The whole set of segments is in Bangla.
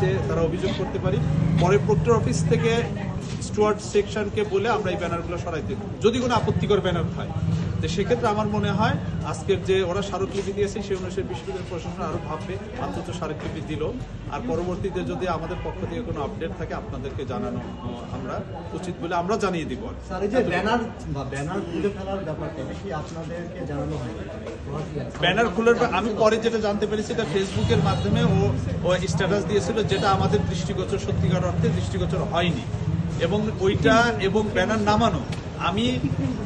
অফিসে তারা অভিযোগ করতে পারি, পরে প্রক্টর অফিস থেকে স্টুয়ার্ড সেকশনকে বলে আমরা এই ব্যানারগুলো সরাইতে যদি কোনো আপত্তিকর ব্যানার হয়। তো সেক্ষেত্রে আমার মনে হয় আজকের যে ওরা স্মারকলিপি দিয়েছে সেই অনুসারে বিশ্ববিদ্যালয় প্রশাসন আরও ভাববে, অন্তত স্মারকলিপি দিল। আর পরবর্তীতে যদি আমাদের পক্ষ থেকে কোনো আপডেট থাকে আপনাদেরকে জানানো আমরা উচিত বলে আমরা জানিয়ে দিব। স্যার, এই যে ব্যানার খুলে ফেলার ব্যাপারটা কি আপনাদেরকে জানানো হয়? ব্যানার খুলে আমি পরে যেটা জানতে পেরেছি এটা ফেসবুকের মাধ্যমে ও স্ট্যাটাস দিয়েছিল, যেটা আমাদের দৃষ্টিগোচর, সত্যিকার অর্থে দৃষ্টিগোচর হয়নি। এবং ওইটা এবং ব্যানার নামানো আমি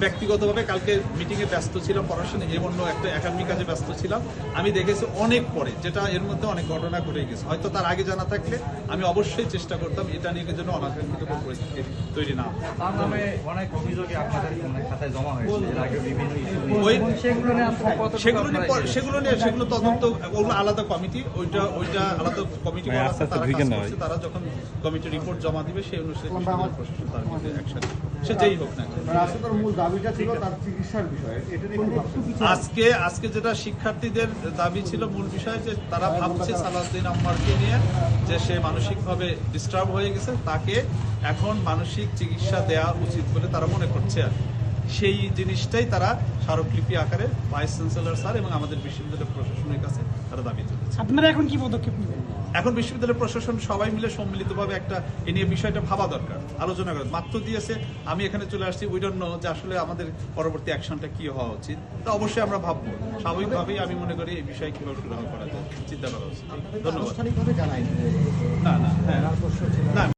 ব্যক্তিগতভাবে কালকে মিটিংয়ে ব্যস্ত ছিলাম, পড়াশোনা অন্য একটা একাডেমিক কাজে ব্যস্ত ছিলাম। আমি দেখেছি অনেক পরে, যেটা এর মধ্যে অনেক ঘটনা ঘটে গেছে। হয়তো তার আগে জানা থাকলে আমি অবশ্যই চেষ্টা করতাম এটা নিয়ে যেন অনাকাঙ্ক্ষিত কোনো পরিস্থিতি তৈরি না হয়। তার নামে অনেক অভিযোগই আপনাদের খাতায় জমা হয়েছে এর আগে বিভিন্ন ইস্যু ওই সেগুলো নিয়ে সেগুলো তদন্ত, ওগুলো আলাদা কমিটি, ওইটা আলাদা কমিটি করা আছে, তারা কাজ করছে। তারা যখন কমিটি রিপোর্ট জমা দিবে সেই অনুসারে প্রশাসন তার মধ্যে অ্যাকশন সে যেই হোক না। মূল দাবিটা ছিল তার চিকিৎসার বিষয়ে, এটা নিয়ে আজকে যেটা শিক্ষার্থীদের দাবি ছিল মূল বিষয়, যে তারা ভাবছে সালাউদ্দিন আম্মারকে নিয়ে যে সে মানসিকভাবে ডিস্টার্ব হয়ে গেছে, তাকে এখন মানসিক চিকিৎসা দেওয়া উচিত বলে তারা মনে করছে। আর সেই জিনিসটাই তারা স্মারকলিপি আকারে ভাইস চ্যান্সেলর স্যার এবং আমাদের বিশ্ববিদ্যালয় প্রশাসনের কাছে তারা দাবি তুলেছে। আপনারা এখন কি পদক্ষেপ নেবেন? এখন বিশ্ববিদ্যালয় প্রশাসন সবাই মিলে সম্মিলিতভাবে একটা এ নিয়ে বিষয়টা ভাবা দরকার, আলোচনা করে। মাত্র দিয়েছে, আমি এখানে চলে আসছি, উই ডোন্ট নো যে আসলে আমাদের পরবর্তী অ্যাকশনটা কি হওয়া উচিত। তো অবশ্যই আমরা ভাববো, স্বাভাবিকভাবেই আমি মনে করি এই বিষয়ে কিভাবে গ্রহণ করা যায় চিন্তা করা উচিত। ধন্যবাদ। আনুষ্ঠানিকভাবে জানাই না না, হ্যাঁ না।